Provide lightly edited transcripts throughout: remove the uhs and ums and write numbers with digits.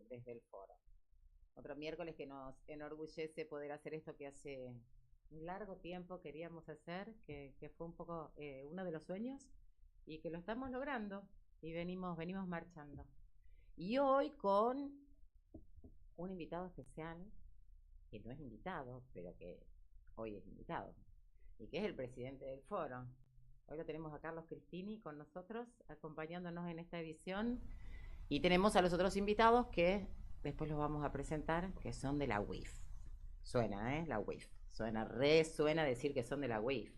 desde el foro. Otro miércoles que nos enorgullece poder hacer esto que hace un largo tiempo queríamos hacer, que fue un poco uno de los sueños y que lo estamos logrando y venimos marchando. Y hoy con un invitado especial, que no es invitado, pero que hoy es invitado, y que es el presidente del foro. Hoy lo tenemos a Carlos Cristini con nosotros, acompañándonos en esta edición. Y tenemos a los otros invitados que después los vamos a presentar, que son de la UIF. Suena, ¿eh? La UIF. Suena decir que son de la UIF.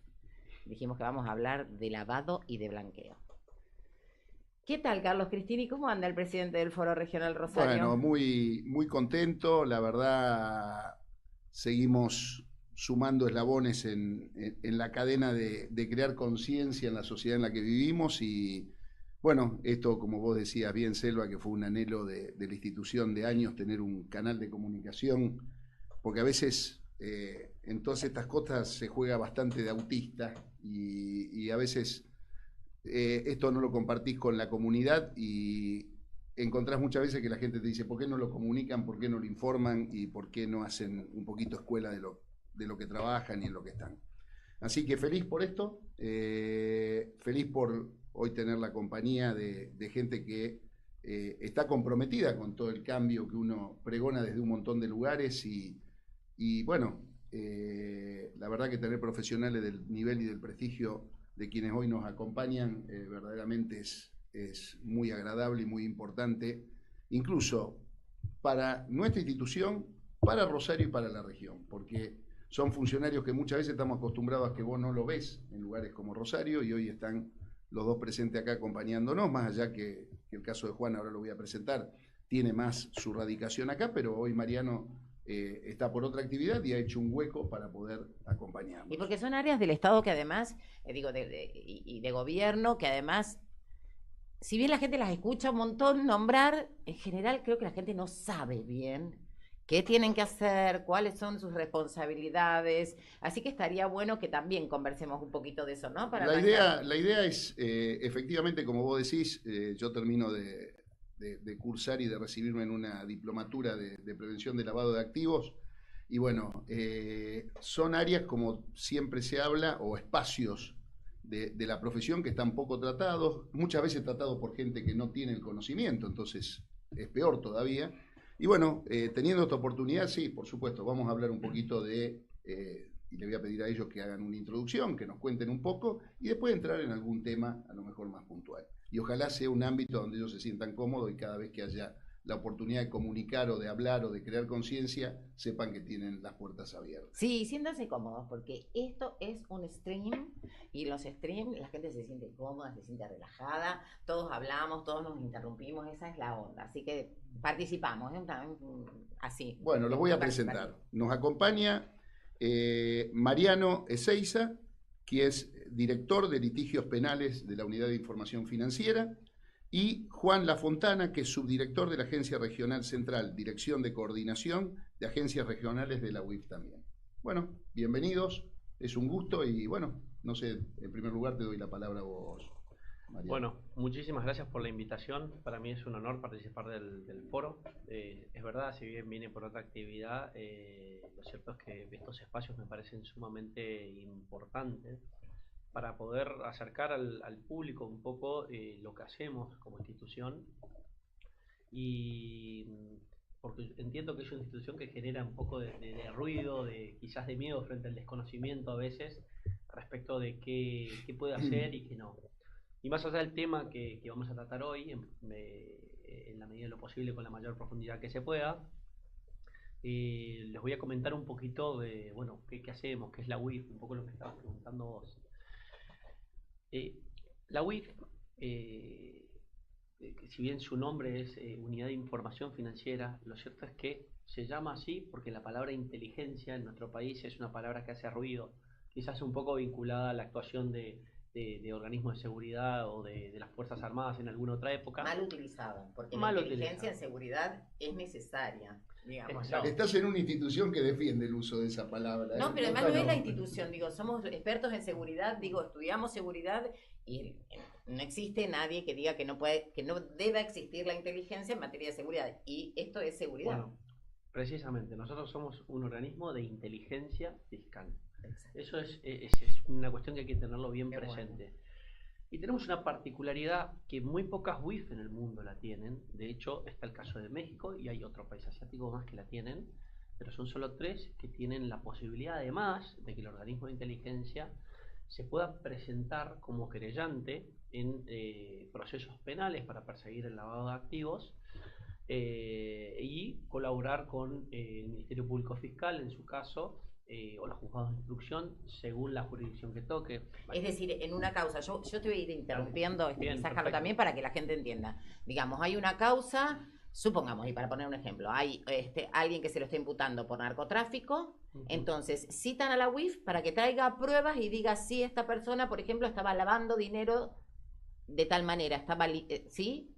Dijimos que vamos a hablar de lavado y de blanqueo. ¿Qué tal, Carlos Cristini? ¿Cómo anda el presidente del Foro Regional Rosario? Bueno, muy contento. La verdad, seguimos sumando eslabones en la cadena de crear conciencia en la sociedad en la que vivimos y bueno, esto como vos decías bien, Selva, que fue un anhelo de la institución de años, tener un canal de comunicación, porque a veces en todas estas cosas se juega bastante de autista y a veces esto no lo compartís con la comunidad y encontrás muchas veces que la gente te dice ¿por qué no lo comunican, por qué no lo informan y por qué no hacen un poquito escuela de lo que trabajan y en lo que están? Así que feliz por esto, feliz por hoy tener la compañía de gente que está comprometida con todo el cambio que uno pregona desde un montón de lugares y bueno, la verdad que tener profesionales del nivel y del prestigio de quienes hoy nos acompañan verdaderamente es muy agradable y muy importante, incluso para nuestra institución, para Rosario y para la región, porque son funcionarios que muchas veces estamos acostumbrados a que vos no lo ves en lugares como Rosario y hoy están los dos presentes acá acompañándonos, más allá que el caso de Juan, ahora lo voy a presentar, tiene más su radicación acá, pero hoy Mariano está por otra actividad y ha hecho un hueco para poder acompañarnos. Y porque son áreas del Estado que además, y de gobierno, que además, si bien la gente las escucha un montón nombrar, en general creo que la gente no sabe bien qué tienen que hacer, cuáles son sus responsabilidades. Así que estaría bueno que también conversemos un poquito de eso, ¿no? Para la idea es, efectivamente, como vos decís, yo termino de cursar y de recibirme en una diplomatura de prevención de lavado de activos. Y bueno, son áreas, como siempre se habla, o espacios de la profesión que están poco tratados, muchas veces tratados por gente que no tiene el conocimiento, entonces es peor todavía. Y bueno, teniendo esta oportunidad, sí, por supuesto, vamos a hablar un poquito y le voy a pedir a ellos que hagan una introducción, que nos cuenten un poco, y después entrar en algún tema a lo mejor más puntual. Y ojalá sea un ámbito donde ellos se sientan cómodos y cada vez que haya la oportunidad de comunicar o de hablar o de crear conciencia, sepan que tienen las puertas abiertas. Sí, siéntanse cómodos, porque esto es un stream, y los streams la gente se siente cómoda, se siente relajada, todos hablamos, todos nos interrumpimos, esa es la onda, así que participamos, así. Bueno, los voy a presentar. Nos acompaña Mariano Ezeiza, que es director de litigios penales de la Unidad de Información Financiera, y Juan Lafontana, que es subdirector de la Agencia Regional Central, Dirección de Coordinación de Agencias Regionales de la UIF también. Bueno, bienvenidos, es un gusto y bueno, no sé, en primer lugar te doy la palabra a vos, Mariano. Bueno, muchísimas gracias por la invitación. Para mí es un honor participar del foro. Es verdad, si bien viene por otra actividad, lo cierto es que estos espacios me parecen sumamente importantes para poder acercar al público un poco lo que hacemos como institución, y porque entiendo que es una institución que genera un poco de ruido, quizás de miedo frente al desconocimiento a veces respecto de qué puede hacer y qué no. Y más allá del tema que vamos a tratar hoy, en la medida de lo posible, con la mayor profundidad que se pueda, les voy a comentar un poquito de, bueno, qué hacemos, qué es la UIF, un poco lo que estabas preguntando vos. La UIF, si bien su nombre es Unidad de Información Financiera, lo cierto es que se llama así porque la palabra inteligencia en nuestro país es una palabra que hace ruido, quizás un poco vinculada a la actuación de organismos de seguridad o de las Fuerzas Armadas en alguna otra época. Mal utilizada, porque la inteligencia en seguridad es necesaria. Digamos, no. Estás en una institución que defiende el uso de esa palabra. No, pero además no es la institución, digo, somos expertos en seguridad, digo, estudiamos seguridad y no existe nadie que diga que no puede, que no deba existir la inteligencia en materia de seguridad. Y esto es seguridad. Bueno, precisamente, nosotros somos un organismo de inteligencia fiscal. Exacto. Eso es una cuestión que hay que tenerlo bien Qué presente. bueno. Y tenemos una particularidad que muy pocas UIF en el mundo la tienen. De hecho, está el caso de México y hay otro país asiático más que la tienen, pero son solo 3 que tienen la posibilidad, además de que el organismo de inteligencia se pueda presentar como querellante en procesos penales para perseguir el lavado de activos y colaborar con el Ministerio Público Fiscal, en su caso, o los juzgados de instrucción, según la jurisdicción que toque. Es decir, en una causa, yo te voy a ir interrumpiendo, Bien, quizás Carlos perfecto. también, para que la gente entienda. Digamos, hay una causa, supongamos, y para poner un ejemplo, hay alguien que se lo está imputando por narcotráfico, entonces citan a la UIF para que traiga pruebas y diga si esta persona, por ejemplo, estaba lavando dinero de tal manera, estaba, ¿sí?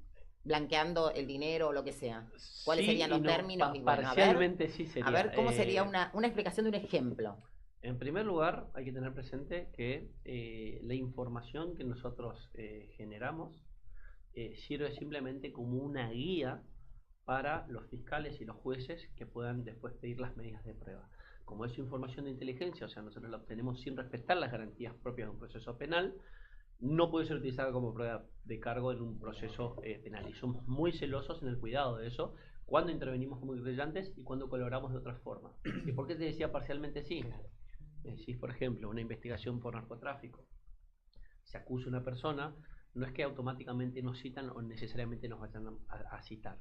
Blanqueando el dinero o lo que sea. ¿Cuáles Sí serían los y no, términos? Y bueno, parcialmente sí sería. a ver, ¿cómo sería una explicación de un ejemplo? En primer lugar, hay que tener presente que la información que nosotros generamos sirve simplemente como una guía para los fiscales y los jueces que puedan después pedir las medidas de prueba. Como es información de inteligencia, o sea, nosotros la obtenemos sin respetar las garantías propias de un proceso penal, no puede ser utilizada como prueba de cargo en un proceso penal. Y somos muy celosos en el cuidado de eso, cuando intervenimos como querellantes y cuando colaboramos de otra forma. ¿Y por qué te decía parcialmente sí? Si, por ejemplo, una investigación por narcotráfico, se acusa a una persona, no es que automáticamente nos citan o necesariamente nos vayan a citar.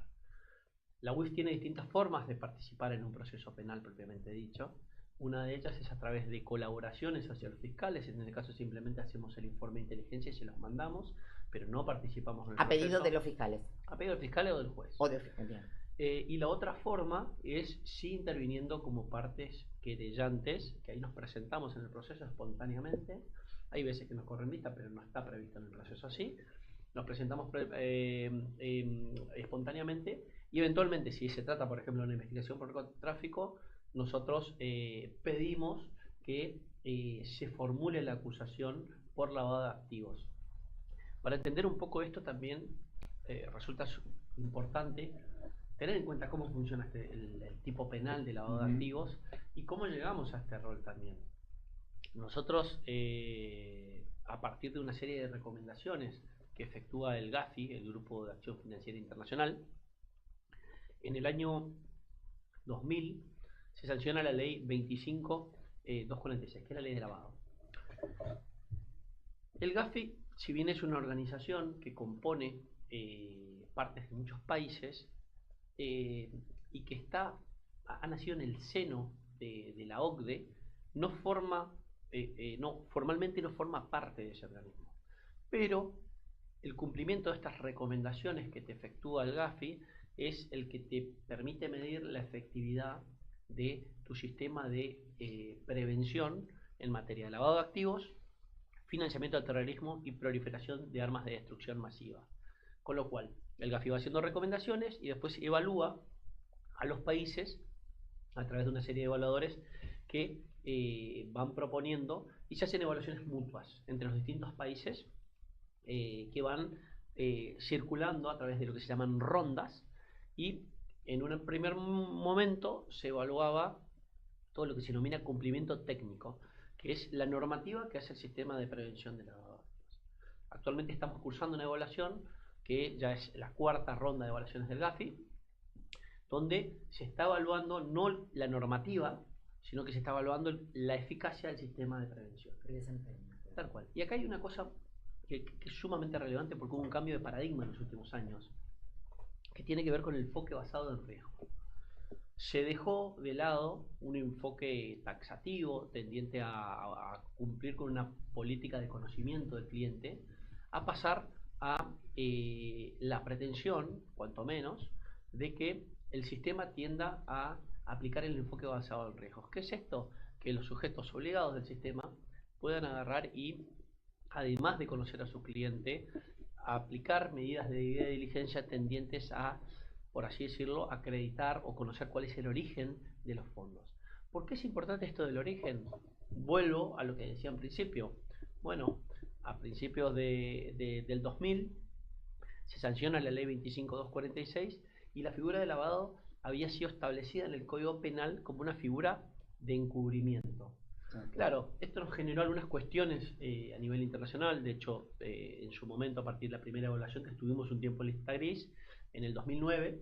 La UIF tiene distintas formas de participar en un proceso penal propiamente dicho. Una de ellas es a través de colaboraciones hacia los fiscales. En este caso simplemente hacemos el informe de inteligencia y se los mandamos, pero no participamos en el A proceso. pedido de los fiscales. A pedido del fiscal o del juez. O de, bien. Y la otra forma es sí interviniendo como partes querellantes, que ahí nos presentamos en el proceso espontáneamente. Hay veces que nos corren vista, pero no está previsto en el proceso así. Nos presentamos espontáneamente y eventualmente, si se trata, por ejemplo, de una investigación por narcotráfico, nosotros pedimos que se formule la acusación por lavado de activos. Para entender un poco esto también resulta importante tener en cuenta cómo funciona el tipo penal de lavado de activos y cómo llegamos a este rol también. Nosotros, a partir de una serie de recomendaciones que efectúa el GAFI, el Grupo de Acción Financiera Internacional, en el año 2000 se sanciona la ley 25.246, que es la ley de lavado. El GAFI, si bien es una organización que compone partes de muchos países y que ha nacido en el seno de la OCDE, formalmente no forma parte de ese organismo. Pero el cumplimiento de estas recomendaciones que te efectúa el GAFI es el que te permite medir la efectividad de tu sistema de prevención en materia de lavado de activos, financiamiento del terrorismo y proliferación de armas de destrucción masiva. Con lo cual, el GAFI va haciendo recomendaciones y después evalúa a los países a través de una serie de evaluadores que van proponiendo y se hacen evaluaciones mutuas entre los distintos países que van circulando a través de lo que se llaman rondas y en un primer momento se evaluaba todo lo que se denomina cumplimiento técnico, que es la normativa que hace el sistema de prevención de lavado de activos. Actualmente estamos cursando una evaluación que ya es la 4ª ronda de evaluaciones del GAFI, donde se está evaluando no la normativa, sino que se está evaluando la eficacia del sistema de prevención. Tal cual. Y acá hay una cosa que es sumamente relevante porque hubo un cambio de paradigma en los últimos años, que tiene que ver con el enfoque basado en riesgo. Se dejó de lado un enfoque taxativo tendiente a cumplir con una política de conocimiento del cliente, a pasar a la pretensión, cuanto menos, de que el sistema tienda a aplicar el enfoque basado en riesgos. ¿Qué es esto? Que los sujetos obligados del sistema puedan agarrar y, además de conocer a su cliente, aplicar medidas de debida diligencia tendientes a, por así decirlo, acreditar o conocer cuál es el origen de los fondos. ¿Por qué es importante esto del origen? Vuelvo a lo que decía en principio. Bueno, a principios del 2000, se sanciona la ley 25.246 y la figura de lavado había sido establecida en el Código Penal como una figura de encubrimiento. Claro, esto nos generó algunas cuestiones a nivel internacional. De hecho, en su momento, a partir de la primera evaluación que estuvimos un tiempo en lista gris, en el 2009,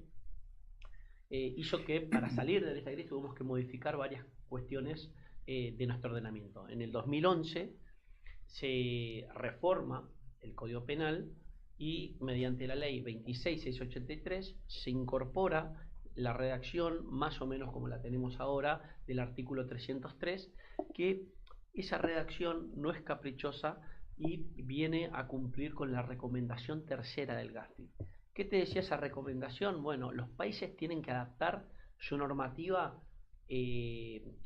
hizo que para salir de la lista gris tuvimos que modificar varias cuestiones de nuestro ordenamiento. En el 2011 se reforma el Código Penal y mediante la ley 26.683 se incorpora la redacción, más o menos como la tenemos ahora, del artículo 303, que esa redacción no es caprichosa y viene a cumplir con la recomendación tercera del GAFI. ¿Qué te decía esa recomendación? Bueno, los países tienen que adaptar su normativa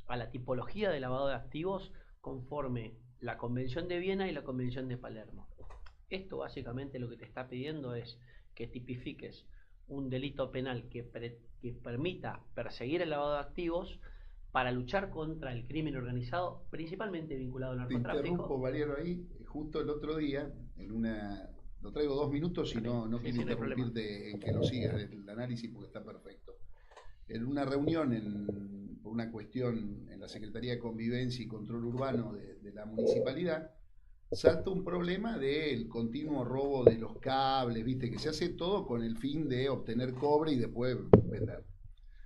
a la tipología de lavado de activos conforme la Convención de Viena y la Convención de Palermo. Esto básicamente lo que te está pidiendo es que tipifiques un delito penal que permita perseguir el lavado de activos para luchar contra el crimen organizado, principalmente vinculado al narcotráfico. Te interrumpo, Mariano, ahí, justo el otro día, lo traigo 2 minutos y no quiero interrumpirte en que lo sigas el análisis porque está perfecto. En una reunión, por una cuestión en la Secretaría de Convivencia y Control Urbano de la municipalidad, salta un problema del continuo robo de los cables, viste, que se hace todo con el fin de obtener cobre y después vender.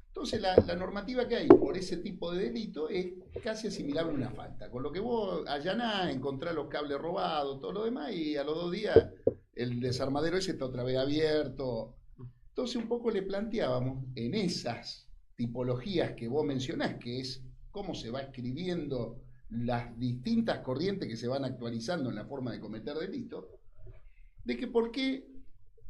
Entonces la normativa que hay por ese tipo de delito es casi asimilable a una falta, con lo que vos allanás, encontrás los cables robados, todo lo demás, y a los 2 días el desarmadero ese está otra vez abierto. Entonces un poco le planteábamos en esas tipologías que vos mencionás, que es cómo se va escribiendo las distintas corrientes que se van actualizando en la forma de cometer delitos, de que por qué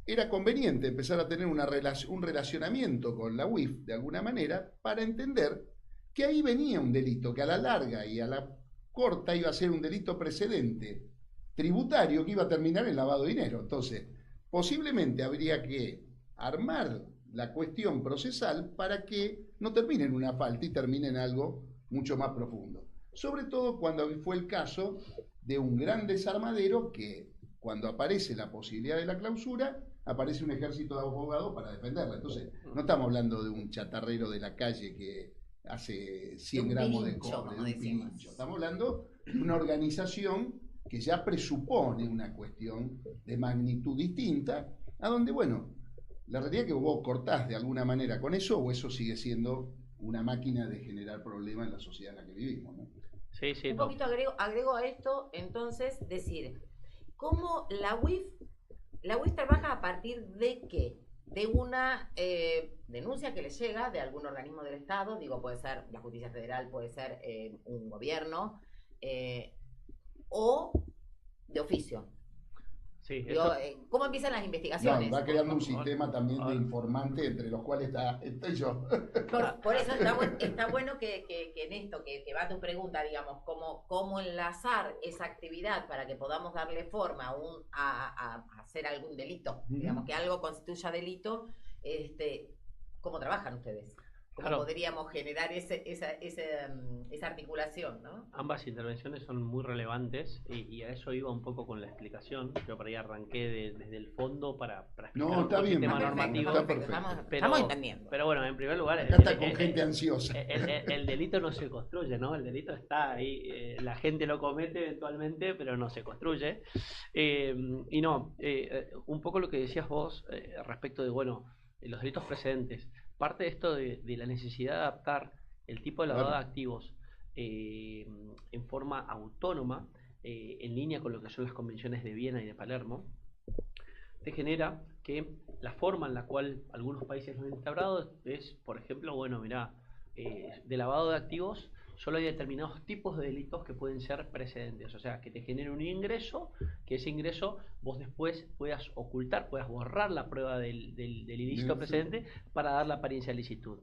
era conveniente empezar a tener un relacionamiento con la UIF de alguna manera para entender que ahí venía un delito que a la larga y a la corta iba a ser un delito precedente tributario que iba a terminar en lavado de dinero. Entonces, posiblemente habría que armar la cuestión procesal para que no termine en una falta y termine en algo mucho más profundo. Sobre todo cuando fue el caso de un gran desarmadero que, cuando aparece la posibilidad de la clausura, aparece un ejército de abogados para defenderla. Entonces, no estamos hablando de un chatarrero de la calle que hace 100 gramos de cobre, de un pinincho. Estamos hablando de una organización que ya presupone una cuestión de magnitud distinta, a donde, bueno, la realidad es que vos cortás de alguna manera con eso, o eso sigue siendo una máquina de generar problemas en la sociedad en la que vivimos, ¿no? Sí, un poquito agrego a esto, entonces, decir, ¿cómo la UIF trabaja a partir de qué? De una denuncia que le llega de algún organismo del Estado, digo, puede ser la Justicia Federal, puede ser un gobierno, o de oficio. Sí, digo, ¿cómo empiezan las investigaciones? No, va creando un sistema también de informantes entre los cuales estoy yo. Por eso está bueno que en esto, que va tu pregunta, digamos, cómo enlazar esa actividad para que podamos darle forma a hacer algún delito, digamos, que algo constituya delito, ¿cómo trabajan ustedes? ¿Cómo podríamos generar esa articulación, ¿no? Ambas intervenciones son muy relevantes y a eso iba un poco con la explicación. Yo por ahí arranqué desde el fondo para explicar está bien, el tema normativo. Está perfecto. Estamos entendiendo. Pero bueno, en primer lugar, acá está con gente ansiosa. El delito no se construye, ¿no? El delito está ahí, la gente lo comete eventualmente, pero no se construye. Un poco lo que decías vos respecto de, bueno, los delitos precedentes. Parte de esto de la necesidad de adaptar el tipo de lavado de activos en forma autónoma, en línea con lo que son las convenciones de Viena y de Palermo, te genera que la forma en la cual algunos países lo han instaurado es, por ejemplo, bueno, mirá, de lavado de activos solo hay determinados tipos de delitos que pueden ser precedentes, o sea, que te genere un ingreso, que ese ingreso vos después puedas ocultar, puedas borrar la prueba del ilícito precedente para dar la apariencia de licitud.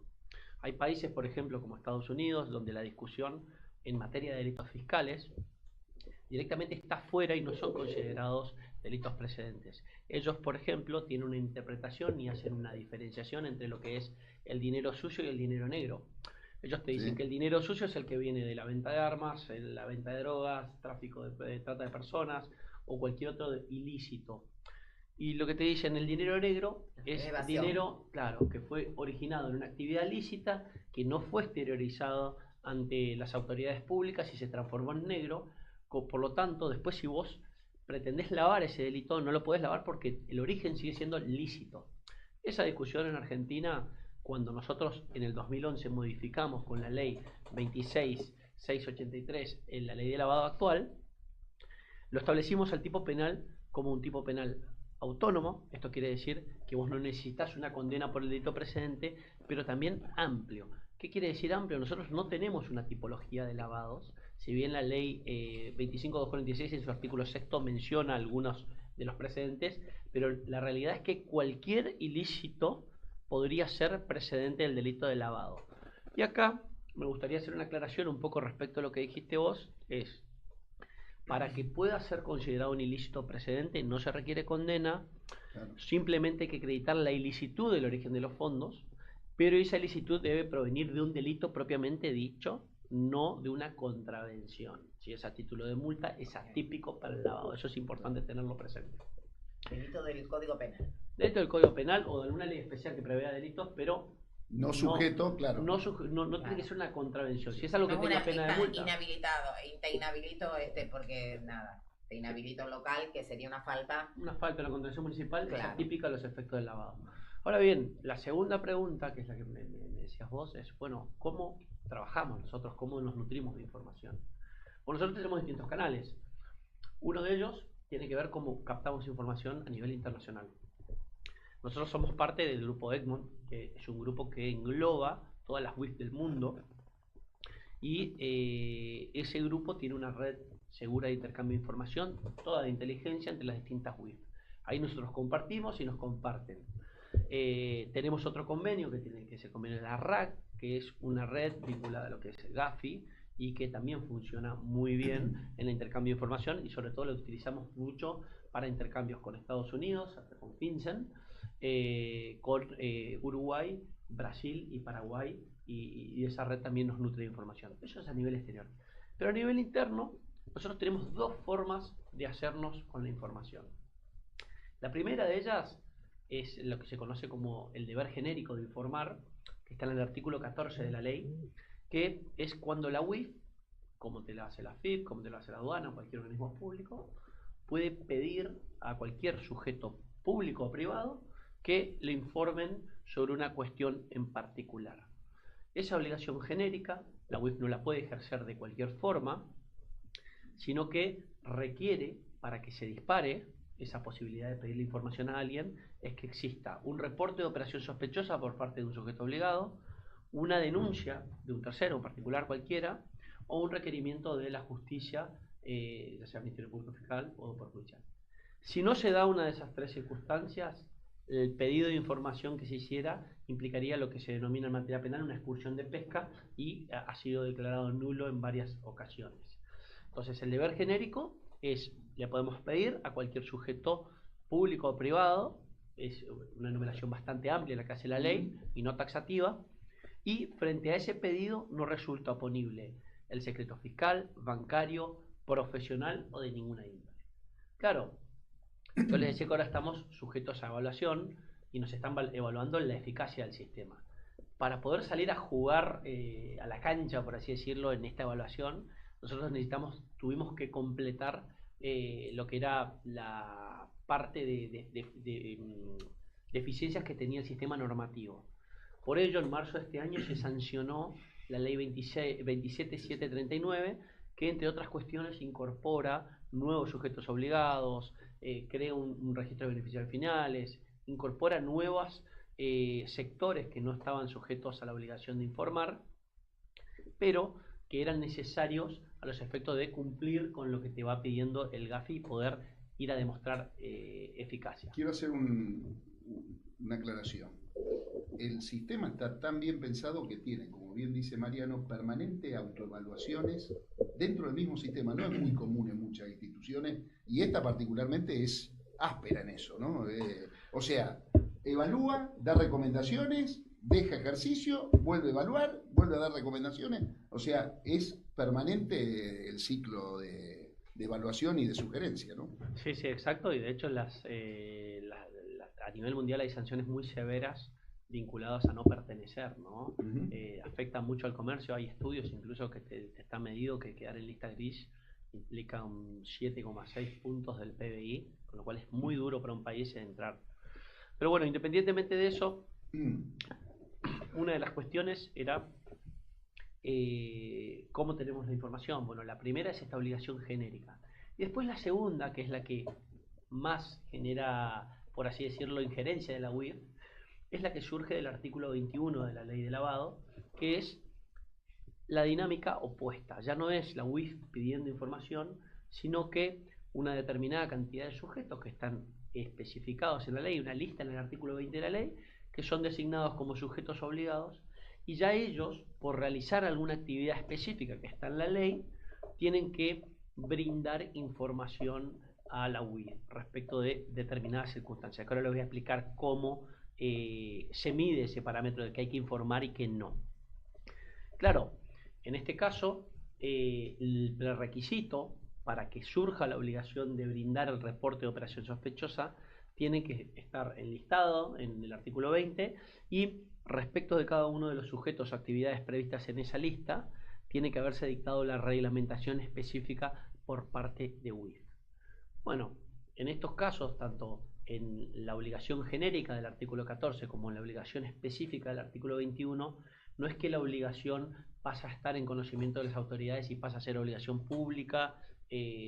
Hay países, por ejemplo, como Estados Unidos, donde la discusión en materia de delitos fiscales directamente está fuera y no son considerados delitos precedentes. Ellos, por ejemplo, tienen una interpretación y hacen una diferenciación entre lo que es el dinero sucio y el dinero negro. Ellos te dicen que el dinero sucio es el que viene de la venta de armas, la venta de drogas, tráfico de trata de personas, o cualquier otro ilícito. Y lo que te dicen, el dinero negro es Evasión. dinero, claro, que fue originado en una actividad lícita, que no fue exteriorizado ante las autoridades públicas y se transformó en negro. Por lo tanto, después si vos pretendés lavar ese delito, no lo podés lavar porque el origen sigue siendo lícito. Esa discusión en Argentina, cuando nosotros en el 2011 modificamos con la ley 26.683 en la ley de lavado actual, lo establecimos al tipo penal como un tipo penal autónomo. Esto quiere decir que vos no necesitas una condena por el delito precedente, pero también amplio. ¿Qué quiere decir amplio? Nosotros no tenemos una tipología de lavados. Si bien la ley 25.246 en su artículo 6 menciona algunos de los precedentes, pero la realidad es que cualquier ilícito podría ser precedente del delito de lavado. Y acá me gustaría hacer una aclaración un poco respecto a lo que dijiste vos. Es, para que pueda ser considerado un ilícito precedente no se requiere condena, Claro. simplemente hay que acreditar la ilicitud del origen de los fondos, pero esa ilicitud debe provenir de un delito propiamente dicho, no de una contravención. Si es a título de multa, es atípico para el lavado. Eso es importante tenerlo presente. Delito del Código Penal. Delito del Código Penal o de alguna ley especial que prevea delitos, pero No sujeto, claro. no tiene que ser una contravención. Si es algo que No, tenga pena de está multa. inhabilitado, te inhabilito porque nada, te inhabilito local, que sería una falta. Una falta de la contravención municipal es Claro. atípica a los efectos del lavado. Ahora bien, la segunda pregunta, que es la que me decías vos, es, bueno, ¿cómo trabajamos nosotros? ¿Cómo nos nutrimos de información? Bueno, nosotros tenemos distintos canales. Uno de ellos tiene que ver cómo captamos información a nivel internacional. Nosotros somos parte del grupo Egmont, que es un grupo que engloba todas las WIF del mundo, y ese grupo tiene una red segura de intercambio de información, toda de inteligencia entre las distintas WIF. Ahí nosotros compartimos y nos comparten. Tenemos otro convenio que es el convenio de la RAC, que es una red vinculada a lo que es el Gafi y que también funciona muy bien en el intercambio de información, y sobre todo lo utilizamos mucho para intercambios con Estados Unidos, hasta con FinCEN, con Uruguay, Brasil y Paraguay, y esa red también nos nutre de información. Eso es a nivel exterior. Pero a nivel interno, nosotros tenemos dos formas de hacernos con la información. La primera de ellas es lo que se conoce como el deber genérico de informar, que está en el artículo 14 de la ley, que es cuando la UIF, como te la hace la FIP, como te la hace la aduana o cualquier organismo público, puede pedir a cualquier sujeto público o privado que le informen sobre una cuestión en particular. Esa obligación genérica, la UIF no la puede ejercer de cualquier forma, sino que requiere, para que se dispare esa posibilidad de pedirle información a alguien, es que exista un reporte de operación sospechosa por parte de un sujeto obligado, una denuncia de un tercero, en particular cualquiera, o un requerimiento de la justicia, ya sea Ministerio Público Fiscal o Poder Judicial. Si no se da una de esas tres circunstancias, el pedido de información que se hiciera implicaría lo que se denomina en materia penal una excursión de pesca, y ha sido declarado nulo en varias ocasiones. Entonces, el deber genérico es, le podemos pedir a cualquier sujeto público o privado, es una enumeración bastante amplia la que hace la ley y no taxativa, y frente a ese pedido no resulta oponible el secreto fiscal, bancario, profesional o de ninguna índole. Claro, yo les decía que ahora estamos sujetos a evaluación y nos están evaluando la eficacia del sistema. Para poder salir a jugar a la cancha, por así decirlo, en esta evaluación, nosotros tuvimos que completar lo que era la parte de deficiencias que tenía el sistema normativo. Por ello, en marzo de este año se sancionó la ley 27.739, que entre otras cuestiones incorpora nuevos sujetos obligados, crea un registro de beneficiarios finales, incorpora nuevos sectores que no estaban sujetos a la obligación de informar, pero que eran necesarios a los efectos de cumplir con lo que te va pidiendo el GAFI y poder ir a demostrar eficacia. Quiero hacer una aclaración. El sistema está tan bien pensado que tiene, como bien dice Mariano, permanente autoevaluaciones dentro del mismo sistema. No es muy común en muchas instituciones, y esta particularmente es áspera en eso, ¿no? O sea, evalúa, da recomendaciones, deja ejercicio, vuelve a evaluar, vuelve a dar recomendaciones. O sea, es permanente el ciclo de evaluación y de sugerencia, ¿no? Sí, sí, exacto. Y de hecho a nivel mundial hay sanciones muy severas vinculadas a no pertenecer, ¿no? Ujú. Afecta mucho al comercio. Hay estudios incluso que te está medido que quedar en lista gris implica un 7,6 puntos del PBI, con lo cual es muy duro para un país entrar. Pero bueno, independientemente de eso, una de las cuestiones era cómo tenemos la información. Bueno, la primera es esta obligación genérica. Y después la segunda, que es la que más genera, por así decirlo, injerencia de la UIF, es la que surge del artículo 21 de la ley de lavado, que es la dinámica opuesta. Ya no es la UIF pidiendo información, sino que una determinada cantidad de sujetos que están especificados en la ley, una lista en el artículo 20 de la ley, que son designados como sujetos obligados, y ya ellos, por realizar alguna actividad específica que está en la ley, tienen que brindar información a la UIF respecto de determinadas circunstancias. Ahora les voy a explicar cómo se mide ese parámetro de que hay que informar y que no. Claro, en este caso, el prerequisito para que surja la obligación de brindar el reporte de operación sospechosa tiene que estar enlistado en el artículo 20 y respecto de cada uno de los sujetos o actividades previstas en esa lista, tiene que haberse dictado la reglamentación específica por parte de UIF. Bueno, en estos casos, tanto en la obligación genérica del artículo 14 como en la obligación específica del artículo 21, no es que la obligación pasa a estar en conocimiento de las autoridades y pasa a ser obligación pública.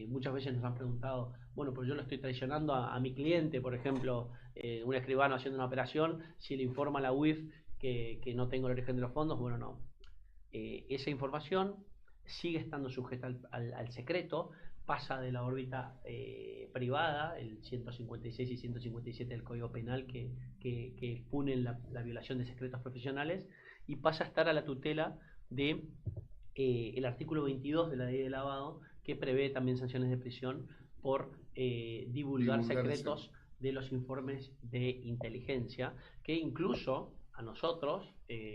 Muchas veces nos han preguntado, bueno, pues yo lo estoy traicionando a mi cliente, por ejemplo, un escribano haciendo una operación, si le informa a la UIF que no tengo el origen de los fondos, bueno, no. Esa información sigue estando sujeta al secreto, pasa de la órbita privada, el 156 y 157 del Código Penal que exponen la violación de secretos profesionales, y pasa a estar a la tutela de el artículo 22 de la ley de lavado, que prevé también sanciones de prisión por divulgar secretos de los informes de inteligencia, que incluso a nosotros,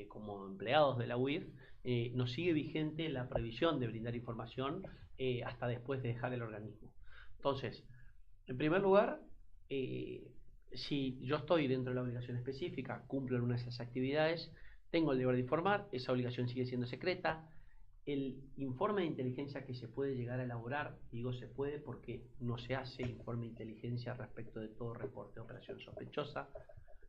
como empleados de la UIF, nos sigue vigente la prohibición de brindar información hasta después de dejar el organismo. Entonces, en primer lugar, si yo estoy dentro de la obligación específica, cumplo alguna de esas actividades, tengo el deber de informar, esa obligación sigue siendo secreta. El informe de inteligencia que se puede llegar a elaborar, digo se puede porque no se hace informe de inteligencia respecto de todo reporte de operación sospechosa.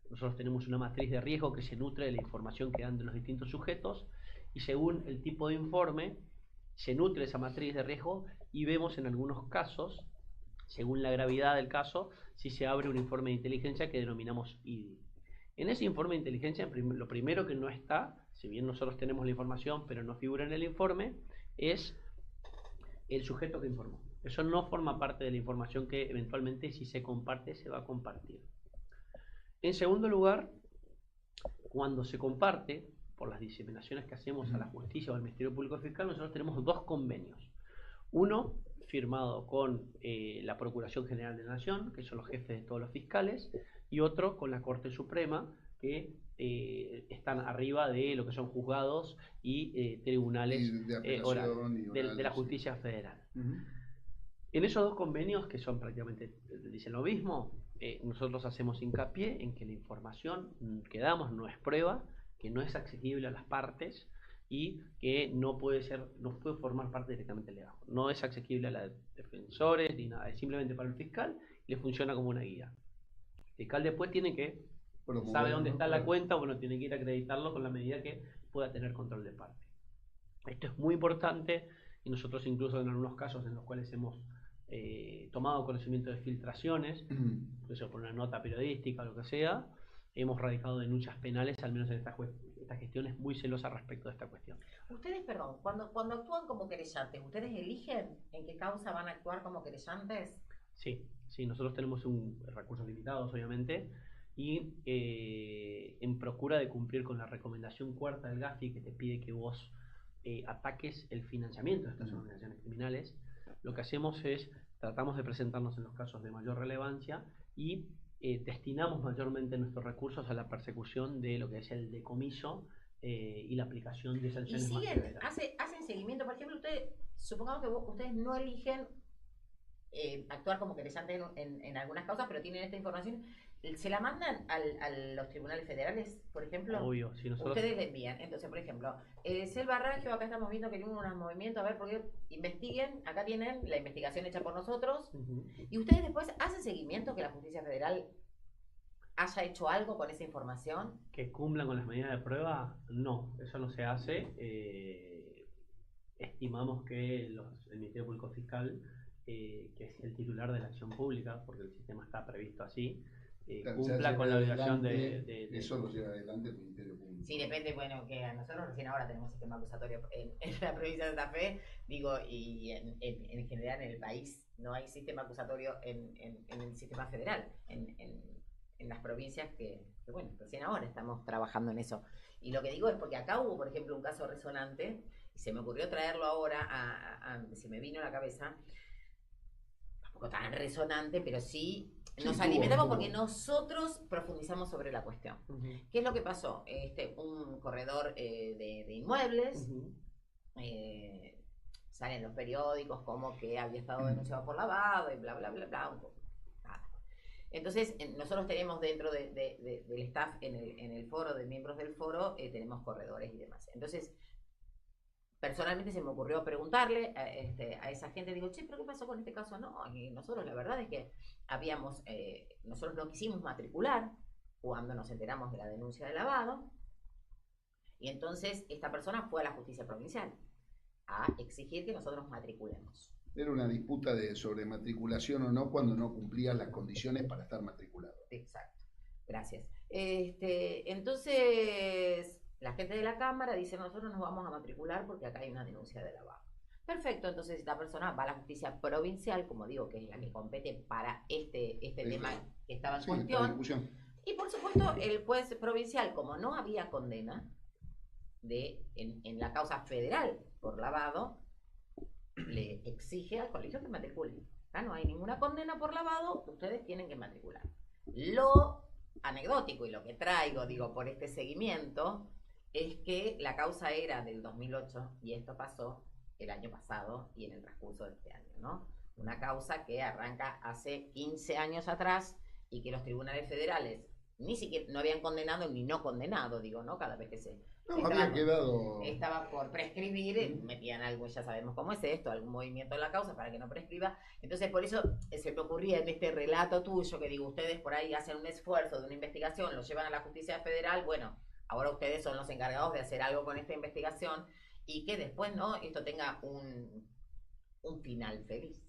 Nosotros tenemos una matriz de riesgo que se nutre de la información que dan de los distintos sujetos, y según el tipo de informe se nutre esa matriz de riesgo y vemos en algunos casos, según la gravedad del caso, si se abre un informe de inteligencia que denominamos IDI. En ese informe de inteligencia, lo primero que no está, si bien nosotros tenemos la información pero no figura en el informe, es el sujeto que informó. Eso no forma parte de la información que eventualmente, si se comparte, se va a compartir. En segundo lugar, cuando se comparte, por las diseminaciones que hacemos a la justicia o al Ministerio Público Fiscal, nosotros tenemos dos convenios. Uno firmado con la Procuración General de la Nación, que son los jefes de todos los fiscales, y otro con la Corte Suprema, que están arriba de lo que son juzgados y tribunales de la justicia federal. En esos dos convenios, que son prácticamente, dicen lo mismo, nosotros hacemos hincapié en que la información que damos no es prueba, que no es accesible a las partes y que no puede formar parte directamente del legajo. No es accesible a los defensores ni nada, es simplemente para el fiscal y le funciona como una guía. El fiscal después tiene que sabe dónde está la cuenta, bueno, tiene que ir a acreditarlo con la medida que pueda tener control de parte. Esto es muy importante, y nosotros incluso en algunos casos en los cuales hemos tomado conocimiento de filtraciones, incluso por una nota periodística o lo que sea, hemos radicado denuncias penales, al menos en esta gestión es muy celosa respecto de esta cuestión. Ustedes, perdón, cuando actúan como querellantes, ¿ustedes eligen en qué causa van a actuar como querellantes? Sí, nosotros tenemos recursos limitados, obviamente, y en procura de cumplir con la recomendación cuarta del GAFI, que te pide que vos ataques el financiamiento de estas organizaciones criminales, lo que hacemos es, tratamos de presentarnos en los casos de mayor relevancia y destinamos mayormente nuestros recursos a la persecución de lo que es el decomiso y la aplicación de sanciones más severas. ¿Hacen seguimiento? Por ejemplo, supongamos que ustedes no eligen actuar como querellante en algunas causas, pero tienen esta información. ¿Se la mandan a los tribunales federales, por ejemplo? Obvio, si nosotros... Ustedes le envían. Entonces, por ejemplo, Selva Raggio, acá estamos viendo que tiene unos movimientos, a ver, porque investiguen, acá tienen la investigación hecha por nosotros, y ustedes después hacen seguimiento que la justicia federal haya hecho algo con esa información. ¿Que cumplan con las medidas de prueba? No, eso no se hace. Estimamos que el Ministerio Público Fiscal, que es el titular de la acción pública, porque el sistema está previsto así, cumpla con la obligación de... Eso lo lleva adelante el Ministerio Público. Sí, depende, bueno, que nosotros recién ahora tenemos sistema acusatorio en la provincia de Santa Fe, digo, y en general en el país no hay sistema acusatorio en el sistema federal, en las provincias que, bueno, recién ahora estamos trabajando en eso. Y lo que digo es porque acá hubo, por ejemplo, un caso resonante, y se me ocurrió traerlo ahora, se me vino a la cabeza, tampoco tan resonante, pero sí nos alimentamos porque nosotros profundizamos sobre la cuestión. ¿Qué es lo que pasó? Un corredor de inmuebles, salen los periódicos como que había estado denunciado por lavado y bla, bla, bla, bla, un poco. Entonces, nosotros tenemos dentro del staff, en el foro, de miembros del foro, tenemos corredores y demás. Entonces, personalmente se me ocurrió preguntarle a esa gente, digo, che, ¿pero qué pasó con este caso? No, y nosotros la verdad es que nosotros no quisimos matricular cuando nos enteramos de la denuncia de lavado, y entonces esta persona fue a la justicia provincial a exigir que nosotros matriculemos. Era una disputa sobre matriculación o no cuando no cumplías las condiciones para estar matriculado. Exacto, gracias. Entonces, la gente de la Cámara dice, nosotros nos vamos a matricular porque acá hay una denuncia de lavado. Perfecto, entonces esta persona va a la justicia provincial, como digo, que es la que compete para este tema que estaba en cuestión. Y por supuesto, el juez provincial, como no había condena en la causa federal por lavado, le exige al colegio que matricule. Acá no hay ninguna condena por lavado, ustedes tienen que matricular. Lo anecdótico y lo que traigo, digo, por este seguimiento, es que la causa era del 2008 y esto pasó el año pasado y en el transcurso de este año, ¿no? Una causa que arranca hace 15 años atrás y que los tribunales federales ni siquiera no habían condenado ni no condenado, digo, ¿no? Cada vez que estaba por prescribir, metían algo, ya sabemos cómo es esto, algún movimiento en la causa para que no prescriba. Entonces, por eso se me ocurría en este relato tuyo, que digo, ustedes por ahí hacen un esfuerzo de una investigación, lo llevan a la justicia federal, bueno, ahora ustedes son los encargados de hacer algo con esta investigación y que después, ¿no?, esto tenga un final feliz.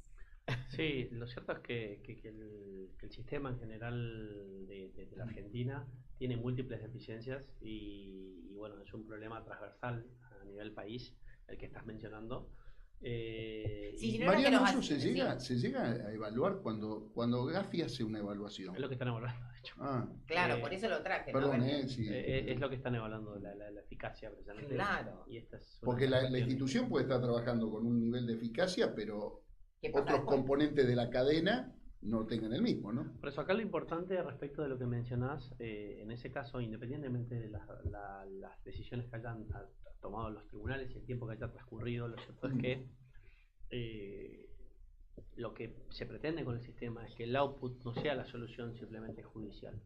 Sí, lo cierto es que el sistema en general de la Argentina tiene múltiples deficiencias y bueno, es un problema transversal a nivel país, el que estás mencionando. Mariano, ¿eso se llega a evaluar cuando Gafi hace una evaluación? Es lo que están evaluando, de hecho. Claro, por eso lo traje. Perdón, ¿no? Es lo que están evaluando, la eficacia precisamente. Claro. Y esta es porque la institución puede estar trabajando con un nivel de eficacia, pero otros componentes de la cadena no tengan el mismo, ¿no? Por eso acá lo importante respecto de lo que mencionás, en ese caso, independientemente de las decisiones que hayan tomado los tribunales y el tiempo que haya transcurrido, lo cierto es que lo que se pretende con el sistema es que el output no sea la solución simplemente judicial.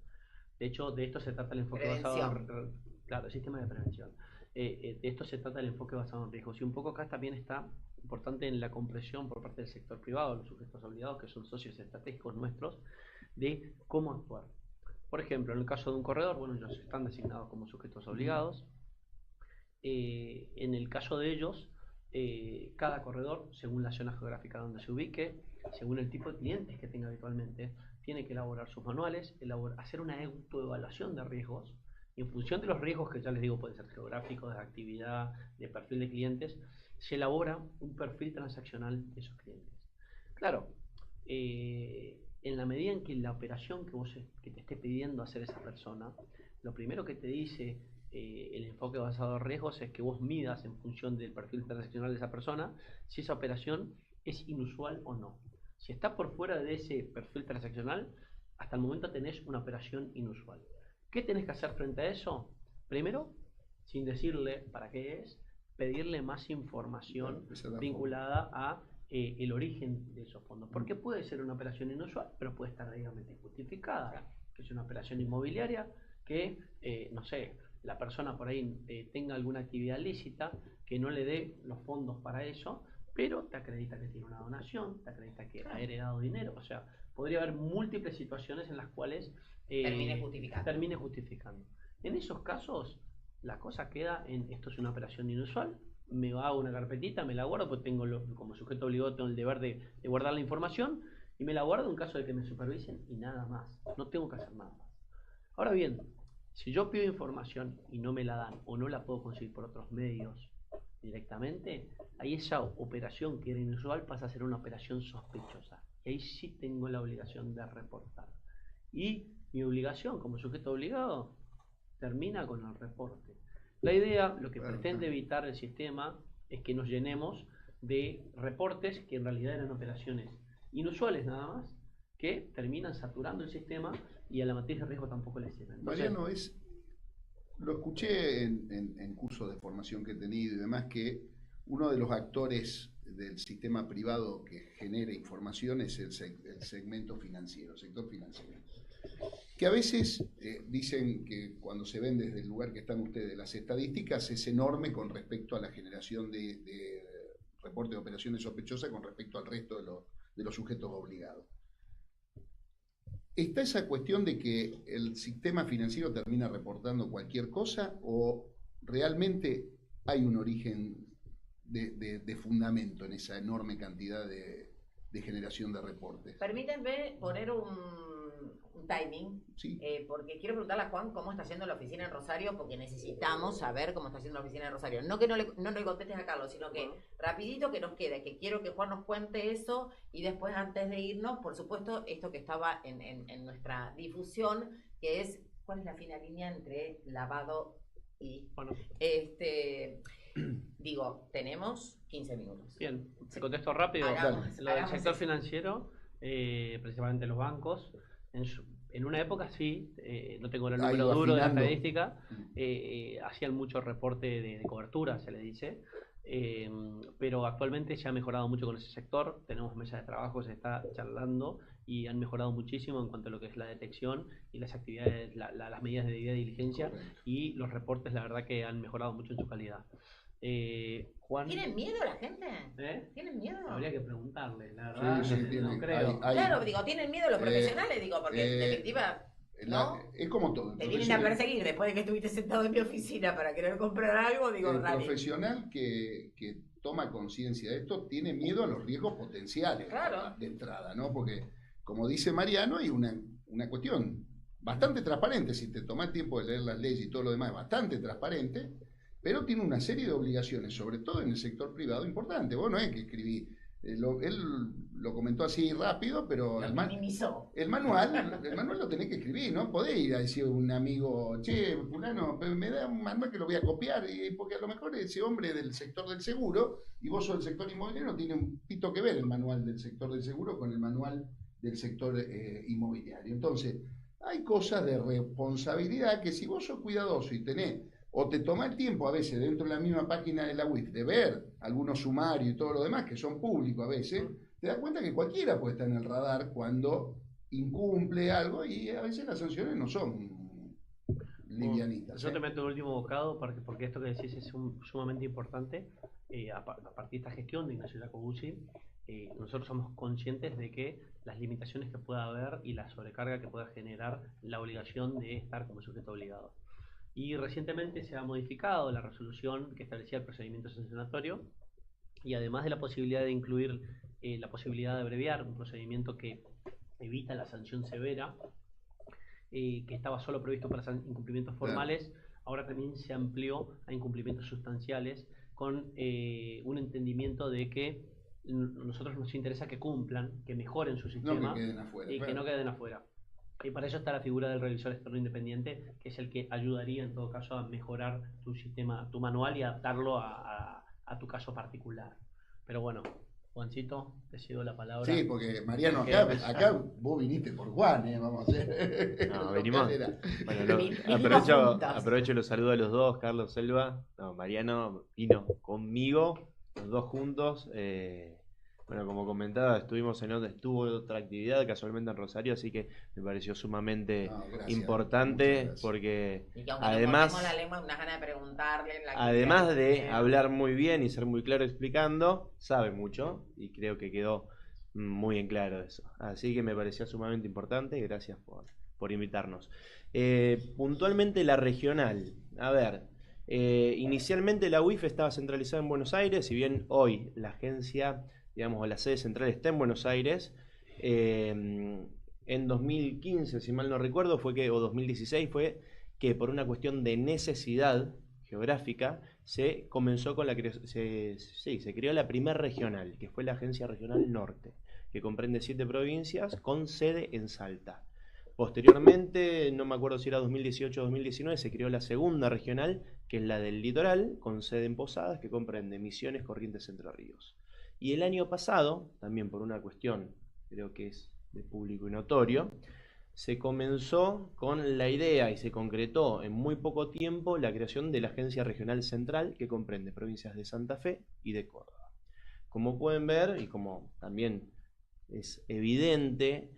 De hecho, de esto se trata el enfoque basado en... Claro, el sistema de prevención. De esto se trata el enfoque basado en riesgos. Y un poco acá también está importante en la comprensión por parte del sector privado, los sujetos obligados, que son socios estratégicos nuestros, de cómo actuar. Por ejemplo, en el caso de un corredor, bueno, ellos están designados como sujetos obligados. En el caso de ellos, cada corredor, según la zona geográfica donde se ubique, según el tipo de clientes que tenga habitualmente, tiene que elaborar sus manuales, hacer una autoevaluación de riesgos, y en función de los riesgos que ya les digo, pueden ser geográficos, de actividad, de perfil de clientes, se elabora un perfil transaccional de esos clientes. Claro, en la medida en que la operación que te esté pidiendo hacer esa persona, lo primero que te dice el enfoque basado en riesgos es que vos midas en función del perfil transaccional de esa persona si esa operación es inusual o no. Si está por fuera de ese perfil transaccional, hasta el momento tenés una operación inusual. ¿Qué tenés que hacer frente a eso? Primero, sin decirle para qué es, pedirle más información vinculada a el origen de esos fondos. Porque puede ser una operación inusual, pero puede estar legalmente justificada, que es una operación inmobiliaria que, no sé, la persona por ahí tenga alguna actividad lícita que no le dé los fondos para eso, pero te acredita que tiene una donación, te acredita que ha heredado dinero, o sea, podría haber múltiples situaciones en las cuales termine justificando. En esos casos, la cosa queda en esto es una operación inusual, me hago una carpetita, me la guardo, pues tengo como sujeto obligado tengo el deber de guardar la información y me la guardo en caso de que me supervisen y nada más, no tengo que hacer nada más. Ahora bien, si yo pido información y no me la dan o no la puedo conseguir por otros medios directamente, ahí esa operación que era inusual pasa a ser una operación sospechosa. Y ahí sí tengo la obligación de reportar. Y mi obligación como sujeto obligado termina con el reporte. La idea, lo que pretende evitar el sistema, es que nos llenemos de reportes que en realidad eran operaciones inusuales nada más, que terminan saturando el sistema y a la matriz de riesgo tampoco le sirve. Mariano, lo escuché en cursos de formación que he tenido y demás, que uno de los actores del sistema privado que genera información es el segmento financiero, el sector financiero. Que a veces dicen que cuando se ven desde el lugar que están ustedes, las estadísticas es enorme con respecto a la generación de reporte de operaciones sospechosas con respecto al resto de los sujetos obligados. ¿Está esa cuestión de que el sistema financiero termina reportando cualquier cosa o realmente hay un origen de fundamento en esa enorme cantidad de generación de reportes? Permítanme poner un timing, Sí. porque quiero preguntarle a Juan cómo está haciendo la oficina en Rosario, porque necesitamos saber cómo está haciendo la oficina en Rosario. No que no le contestes a Carlos, sino que rapidito que nos quede, que quiero que Juan nos cuente eso y después antes de irnos, por supuesto, esto que estaba en nuestra difusión, que es cuál es la fina línea entre lavado y... Bueno. Digo, tenemos 15 minutos. Bien, te contesto rápido. Lo del sector financiero, principalmente los bancos, en una época sí, no tengo el número duro de la estadística, hacían mucho reporte de cobertura, se le dice, pero actualmente se ha mejorado mucho con ese sector, tenemos mesas de trabajo, se está charlando y han mejorado muchísimo en cuanto a lo que es la detección y las actividades, las medidas de debida diligencia. Correcto. Y los reportes, la verdad que han mejorado mucho en su calidad. Juan, ¿tienen miedo la gente? ¿Tienen miedo? Habría que preguntarle, la verdad, sí, no creo. Claro, digo, ¿tienen miedo los profesionales? Digo, porque en definitiva... ¿no? Es como todo. Te vienen a perseguir después de que estuviste sentado en mi oficina para querer comprar algo, digo, el profesional que toma conciencia de esto tiene miedo a los riesgos potenciales, claro, de entrada, ¿no? Porque, como dice Mariano, hay una cuestión bastante transparente, si te tomas tiempo de leer las leyes y todo lo demás, bastante transparente, pero tiene una serie de obligaciones, sobre todo en el sector privado, importante. Vos no es que escribí, él lo comentó así rápido, pero el manual lo tenés que escribir, no podés ir a decir a un amigo, che, fulano, me da un manual que lo voy a copiar, porque a lo mejor ese hombre del sector del seguro, y vos sos del sector inmobiliario, no tiene un pito que ver el manual del sector del seguro con el manual del sector inmobiliario. Entonces, hay cosas de responsabilidad que si vos sos cuidadoso y tenés, o te toma el tiempo a veces dentro de la misma página de la UIF de ver algunos sumarios y todo lo demás que son públicos a veces, te das cuenta que cualquiera puede estar en el radar cuando incumple algo y a veces las sanciones no son livianitas. Yo te meto el último bocado porque esto que decís es sumamente importante. A partir de esta gestión de Ignacio Jacobuzzi, nosotros somos conscientes de que las limitaciones que pueda haber y la sobrecarga que pueda generar la obligación de estar como sujeto obligado. Y recientemente se ha modificado la resolución que establecía el procedimiento sancionatorio y además de la posibilidad de incluir la posibilidad de abreviar un procedimiento que evita la sanción severa, que estaba solo previsto para incumplimientos formales, ahora también se amplió a incumplimientos sustanciales con un entendimiento de que nosotros nos interesa que cumplan, que mejoren su sistema, no que queden afuera, y que no queden afuera. Y para eso está la figura del revisor externo independiente, que es el que ayudaría en todo caso a mejorar tu sistema, tu manual y adaptarlo a tu caso particular. Pero bueno, Juancito, te cedo la palabra. Sí, porque Mariano, acá vos viniste por Juan, vamos a hacer. No, venimos. Bueno, aprovecho los saludos a los dos, Carlos, Selva. No, Mariano vino conmigo, los dos juntos. Bueno, como comentaba, estuvo otra actividad casualmente en Rosario, así que me pareció sumamente importante porque y que aunque además, nos la lengua, unas ganas de preguntarle además de hablar muy bien y ser muy claro explicando, sabe mucho y creo que quedó muy en claro eso. Así que me parecía sumamente importante y gracias por invitarnos. Puntualmente la regional. A ver, inicialmente la UIF estaba centralizada en Buenos Aires, si bien hoy la agencia, digamos, la sede central está en Buenos Aires. En 2015, si mal no recuerdo, o 2016, fue que por una cuestión de necesidad geográfica se comenzó con se creó la primera regional, que fue la Agencia Regional Norte, que comprende 7 provincias con sede en Salta. Posteriormente, no me acuerdo si era 2018 o 2019, se creó la segunda regional, que es la del Litoral, con sede en Posadas, que comprende Misiones, Corrientes, Entre Ríos. Y el año pasado, también por una cuestión, creo que es de público y notorio, se comenzó con la idea y se concretó en muy poco tiempo la creación de la Agencia Regional Central, que comprende provincias de Santa Fe y de Córdoba. Como pueden ver, y como también es evidente,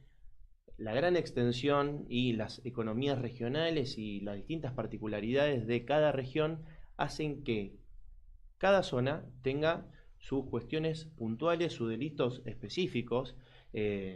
la gran extensión y las economías regionales y las distintas particularidades de cada región hacen que cada zona tenga sus cuestiones puntuales, sus delitos específicos,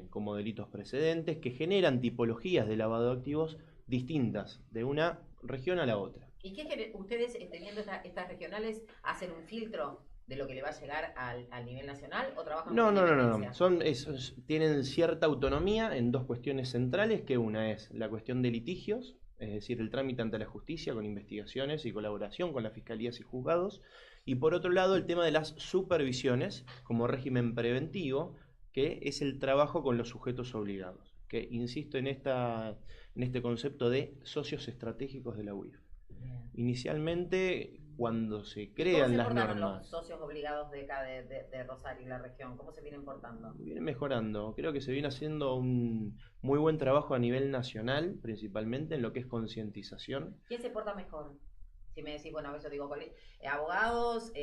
como delitos precedentes, que generan tipologías de lavado de activos distintas de una región a la otra. ¿Y qué ustedes, teniendo estas regionales, hacen un filtro de lo que le va a llegar al nivel nacional o trabajan con independencia? Tienen cierta autonomía en dos cuestiones centrales, que una es la cuestión de litigios, es decir, el trámite ante la justicia con investigaciones y colaboración con las fiscalías y juzgados, y por otro lado el tema de las supervisiones como régimen preventivo, que es el trabajo con los sujetos obligados, que insisto en este concepto de socios estratégicos de la UIF. Inicialmente, cuando se crean las normas... ¿Cómo se los socios obligados de acá de Rosario y la región? ¿Cómo se vienen portando? Vienen mejorando. Creo que se viene haciendo un muy buen trabajo a nivel nacional, principalmente en lo que es concientización. ¿Quién se porta mejor? Si me decís, bueno, eso digo, abogados,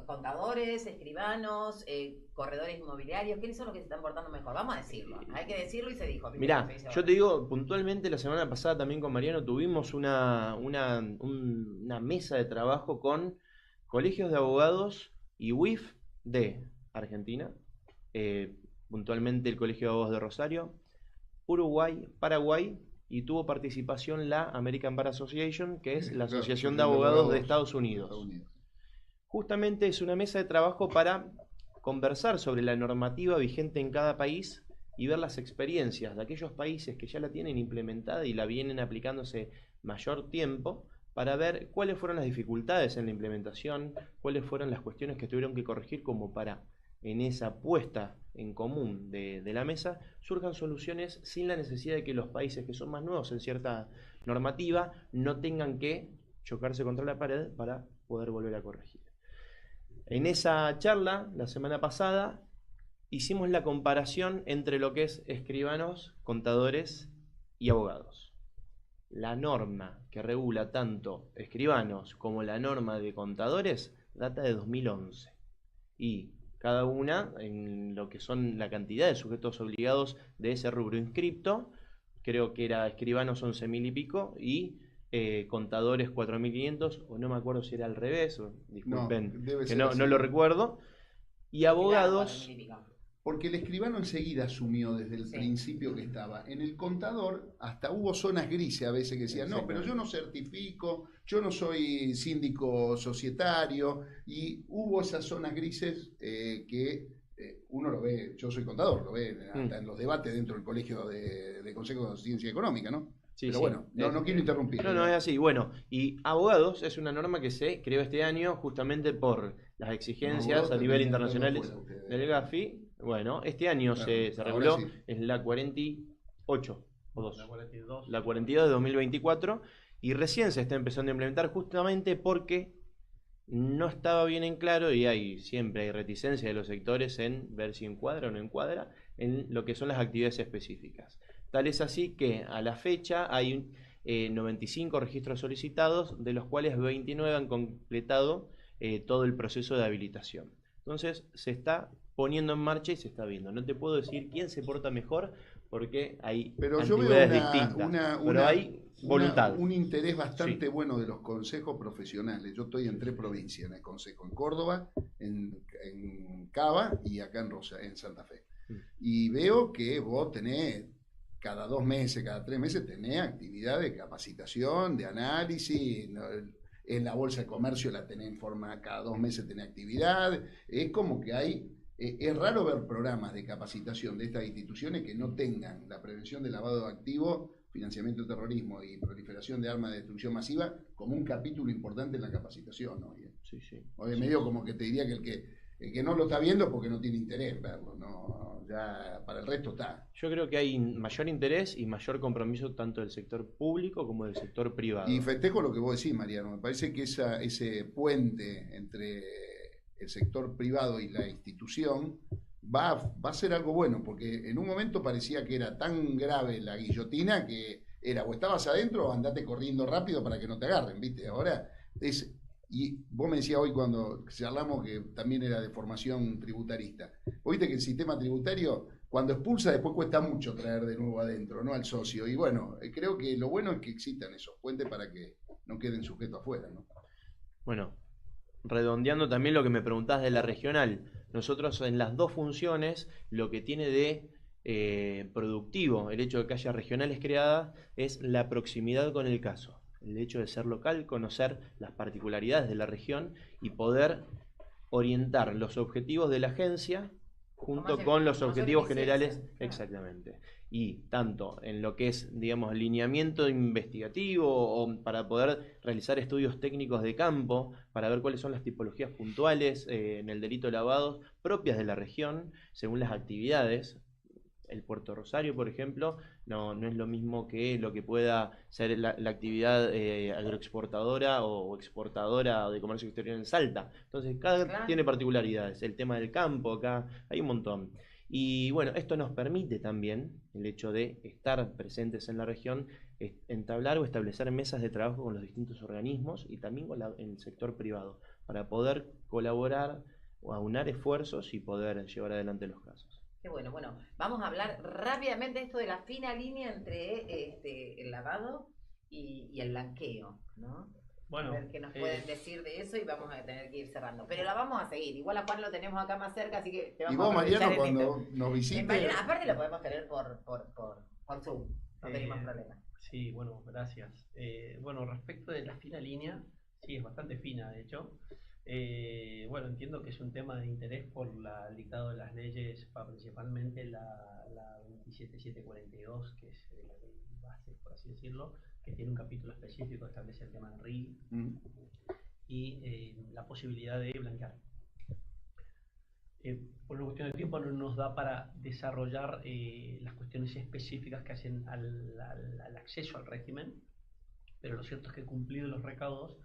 contadores, escribanos, corredores inmobiliarios, ¿quiénes son los que se están portando mejor? Vamos a decirlo, hay que decirlo y se dijo. Mirá, yo te digo, puntualmente la semana pasada también con Mariano tuvimos una mesa de trabajo con colegios de abogados y UIF de Argentina, puntualmente el Colegio de Abogados de Rosario, Uruguay, Paraguay, y tuvo participación la American Bar Association, que es la Asociación de Abogados de Estados Unidos. Justamente es una mesa de trabajo para conversar sobre la normativa vigente en cada país y ver las experiencias de aquellos países que ya la tienen implementada y la vienen aplicándose mayor tiempo, para ver cuáles fueron las dificultades en la implementación, cuáles fueron las cuestiones que tuvieron que corregir, como para, en esa puesta en común de la mesa, surjan soluciones sin la necesidad de que los países que son más nuevos en cierta normativa no tengan que chocarse contra la pared para poder volver a corregir. En esa charla, la semana pasada, hicimos la comparación entre lo que es escribanos, contadores y abogados. La norma que regula tanto escribanos como la norma de contadores data de 2011. Y cada una en lo que son la cantidad de sujetos obligados de ese rubro inscripto, creo que era escribanos 11.000 y pico y contadores 4.500, o no me acuerdo si era al revés, disculpen, que no lo recuerdo, y abogados... Porque el escribano enseguida asumió desde el principio que estaba. En el contador hasta hubo zonas grises a veces que decían, no, pero yo no certifico, yo no soy síndico societario, y hubo esas zonas grises que uno lo ve, yo soy contador, lo ve hasta en los debates dentro del colegio de Consejo de Ciencia Económica, ¿no? Sí, pero sí. Bueno, no quiero interrumpir. No, es así. Bueno, y abogados es una norma que se creó este año justamente por las exigencias a nivel internacional del GAFI. Bueno, este año se reguló, sí. Es la 48 o 2. La 42 de 2024, y recién se está empezando a implementar justamente porque no estaba bien en claro, y siempre hay reticencia de los sectores en ver si encuadra o no encuadra en lo que son las actividades específicas. Tal es así que a la fecha hay 95 registros solicitados, de los cuales 29 han completado todo el proceso de habilitación. Entonces se está poniendo en marcha y se está viendo. No te puedo decir quién se porta mejor porque hay Pero yo veo antigüedades distintas, pero hay voluntad. un interés bastante Sí. bueno de los consejos profesionales. Yo estoy en 3 provincias en el consejo, en Córdoba, en Cava y acá en Santa Fe. Y veo que vos tenés, cada 2 meses, cada 3 meses, tenés actividad de capacitación, de análisis. ¿No? En la Bolsa de Comercio la tenés en forma, cada 2 meses tenés actividad. Es como que hay... Es raro ver programas de capacitación de estas instituciones que no tengan la prevención del lavado de activos, financiamiento de terrorismo y proliferación de armas de destrucción masiva como un capítulo importante en la capacitación hoy. Sí, sí. Hoy medio como que te diría que el que no lo está viendo porque no tiene interés verlo, no, ya para el resto está. Yo creo que hay mayor interés y mayor compromiso tanto del sector público como del sector privado. Y festejo lo que vos decís, Mariano, me parece que ese puente entre el sector privado y la institución va a ser algo bueno, porque en un momento parecía que era tan grave la guillotina que era o estabas adentro o andate corriendo rápido para que no te agarren, ¿viste? Ahora es... Y vos me decías hoy cuando charlamos que también era de formación tributarista. Viste que el sistema tributario, cuando expulsa, después cuesta mucho traer de nuevo adentro, ¿no? Al socio. Y bueno, creo que lo bueno es que existan esos puentes para que no queden sujetos afuera, ¿no? Bueno, redondeando también lo que me preguntás de la regional, nosotros en las 2 funciones, lo que tiene de productivo el hecho de que haya regionales creadas es la proximidad con el caso. El hecho de ser local, conocer las particularidades de la región y poder orientar los objetivos de la agencia junto con los objetivos generales, exactamente. Y tanto en lo que es, digamos, lineamiento investigativo o para poder realizar estudios técnicos de campo, para ver cuáles son las tipologías puntuales en el delito de lavados propias de la región, según las actividades. El Puerto Rosario, por ejemplo, no es lo mismo que lo que pueda ser la actividad agroexportadora o exportadora de comercio exterior en Salta. Entonces, cada tiene particularidades. El tema del campo, acá hay un montón. Y bueno, esto nos permite también, el hecho de estar presentes en la región, entablar o establecer mesas de trabajo con los distintos organismos y también con el sector privado, para poder colaborar o aunar esfuerzos y poder llevar adelante los casos. Qué bueno, vamos a hablar rápidamente de esto de la fina línea entre el lavado y el blanqueo, ¿no? Bueno, a ver qué nos pueden decir de eso y vamos a tener que ir cerrando. Pero la vamos a seguir. Igual a Juan lo tenemos acá más cerca, así que te vamos y vos, a Mariano, cuando nos visite... aparte lo podemos tener por Zoom, no tenemos problema. Sí, bueno, gracias. Bueno, respecto de la fina línea, sí, es bastante fina, de hecho. Bueno, entiendo que es un tema de interés por el dictado de las leyes, principalmente la 27742, que es la ley base, por así decirlo, que tiene un capítulo específico que establece el tema del RII y la posibilidad de blanquear. Por una cuestión de tiempo no nos da para desarrollar las cuestiones específicas que hacen al acceso al régimen, pero lo cierto es que cumplidos los recaudos,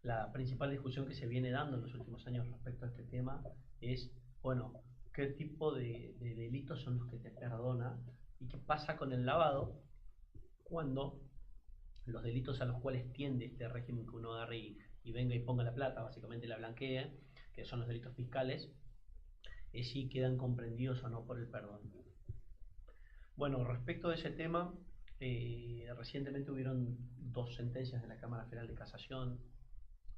la principal discusión que se viene dando en los últimos años respecto a este tema es, bueno, qué tipo de delitos son los que te perdona y qué pasa con el lavado cuando los delitos a los cuales tiende este régimen que uno agarre y venga y ponga la plata, básicamente la blanquee, que son los delitos fiscales, si quedan comprendidos o no por el perdón. Bueno, respecto de ese tema, recientemente hubieron 2 sentencias de la Cámara Federal de Casación,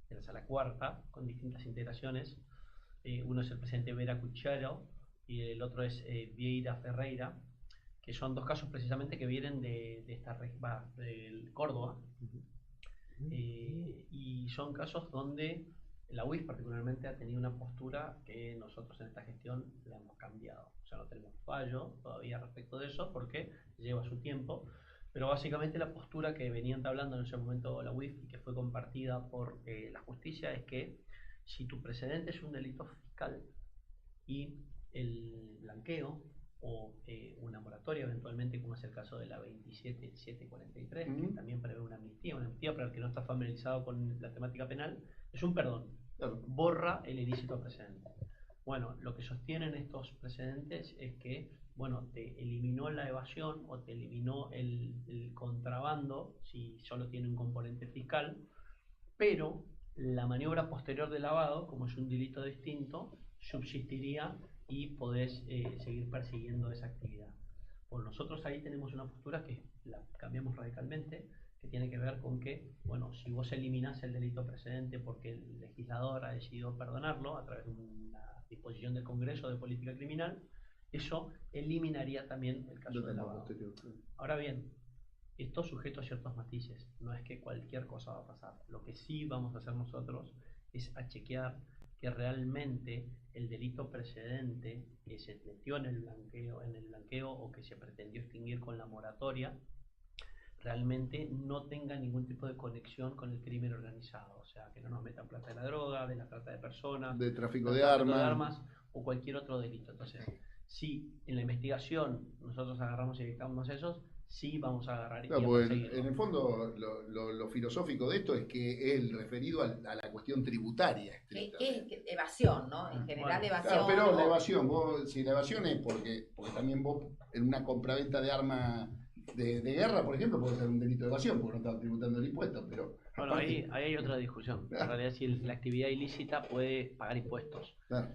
de la Sala Cuarta, con distintas integraciones. Uno es el presidente Vera Cucharo y el otro es Vieira Ferreira, que son 2 casos precisamente que vienen de Córdoba, y son casos donde la UIF particularmente ha tenido una postura que nosotros en esta gestión la hemos cambiado. O sea, no tenemos fallo todavía respecto de eso porque lleva su tiempo, pero básicamente la postura que venía entablando en ese momento la UIF y que fue compartida por la justicia es que si tu precedente es un delito fiscal y el blanqueo o una moratoria eventualmente, como es el caso de la 27743, que también prevé una amnistía para el que no está familiarizado con la temática penal, es un perdón, borra el ilícito precedente. Bueno, lo que sostienen estos precedentes es que, bueno, te eliminó la evasión o te eliminó el contrabando si solo tiene un componente fiscal, pero la maniobra posterior de lavado, como es un delito distinto, subsistiría y podés seguir persiguiendo esa actividad. Bueno, nosotros ahí tenemos una postura que la cambiamos radicalmente, que tiene que ver con que, bueno, si vos eliminás el delito precedente porque el legislador ha decidido perdonarlo a través de una disposición del Congreso de Política Criminal, eso eliminaría también el caso del lavado. Ahora bien, esto sujeto a ciertos matices, no es que cualquier cosa va a pasar. Lo que sí vamos a hacer nosotros es a chequear que realmente el delito precedente que se metió en el blanqueo o que se pretendió extinguir con la moratoria, realmente no tenga ningún tipo de conexión con el crimen organizado, o sea, que no nos metan plata de la droga, de la trata de personas, de tráfico del de tráfico armas o cualquier otro delito. Entonces, si en la investigación nosotros agarramos y detectamos esos, sí vamos a agarrar y claro, a porque perseguirlo. en el fondo lo filosófico de esto es que es el referido a la cuestión tributaria. ¿Qué es evasión, no? En general, Bueno, evasión. Claro, pero ¿no? la evasión, si la evasión es porque también vos en una compraventa de armas de guerra, por ejemplo, puede ser un delito de evasión porque no están tributando el impuesto, pero Bueno, ahí hay otra discusión. En realidad, si la actividad ilícita puede pagar impuestos. claro.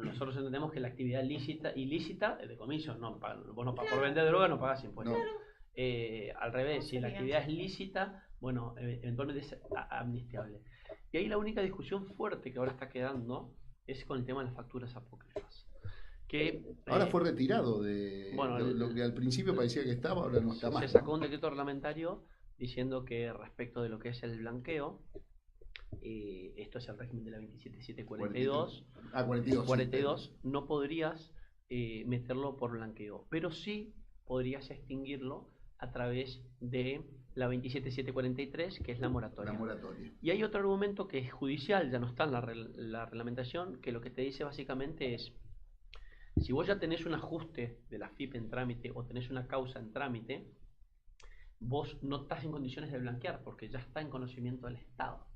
Nosotros entendemos que la actividad ilícita es de comiso. No, vos no, por vender droga no pagás impuestos. No. Al revés, si la actividad es lícita, bueno, eventualmente es amnistiable. Y ahí la única discusión fuerte que ahora está quedando es con el tema de las facturas apócrifas. Que, Ahora fue retirado bueno, lo que al principio parecía que estaba, ahora no está más. se sacó un decreto reglamentario diciendo que respecto de lo que es el blanqueo, esto es el régimen de la 27742, 42, no podrías meterlo por blanqueo, pero sí podrías extinguirlo a través de la 27743, que es la moratoria. Y hay otro argumento que es judicial, ya no está en la reglamentación, que lo que te dice básicamente es: si vos ya tenés un ajuste de la FIP en trámite o tenés una causa en trámite, vos no estás en condiciones de blanquear porque ya está en conocimiento del Estado,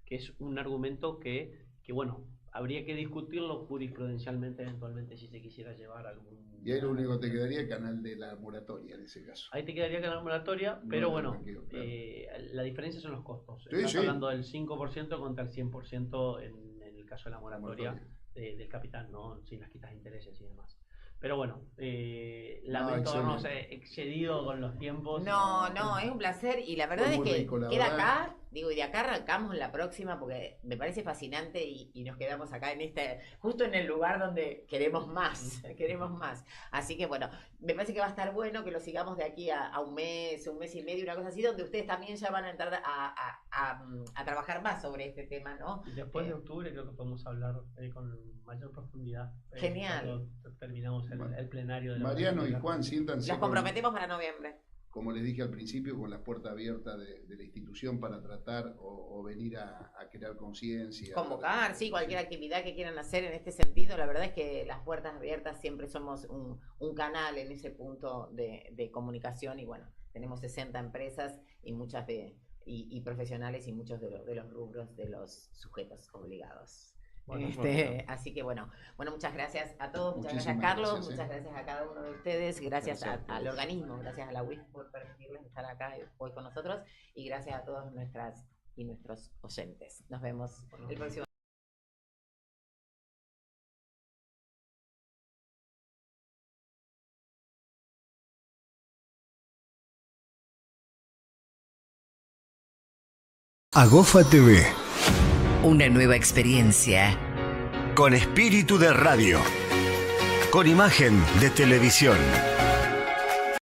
que es un argumento que bueno, habría que discutirlo jurisprudencialmente eventualmente si se quisiera llevar algún... Y ahí lo único que te quedaría es canal de la moratoria en ese caso. Ahí te quedaría canal moratoria, pero No, bueno, blanqueo, claro. la diferencia son los costos. Sí, Estás sí. hablando del 5% contra el 100% en el caso de la moratoria. Del capital, ¿no? Sin las quitas de intereses y demás. Pero bueno, lamento habernos excedido con los tiempos. No, es un placer y la verdad es que rico, queda acá, y de acá arrancamos la próxima porque me parece fascinante y nos quedamos acá justo en el lugar donde queremos más. Así que bueno, me parece que va a estar bueno que lo sigamos de aquí a un mes y medio, una cosa así, donde ustedes también ya van a entrar a trabajar más sobre este tema, ¿no? Y después de octubre creo que podemos hablar con mayor profundidad. Genial. Cuando terminamos el plenario de la Mariano y Juan, siéntanse. Los comprometemos para noviembre. Como les dije al principio, con las puertas abiertas de la institución para tratar o venir a crear conciencia. Convocar, sí, cualquier actividad que quieran hacer en este sentido. La verdad es que las puertas abiertas siempre somos un canal en ese punto de comunicación y bueno, tenemos 60 empresas y muchas y profesionales y muchos de los rubros de los sujetos obligados. Bueno, así que bueno, muchas gracias a todos, muchas Muchísimas gracias Carlos, gracias, muchas gracias a cada uno de ustedes, gracias al todos. organismo, gracias a la UIF por permitirles estar acá hoy con nosotros y gracias a todos nuestros oyentes. Nos vemos el próximo. Agofa TV. Una nueva experiencia. Con espíritu de radio. Con imagen de televisión.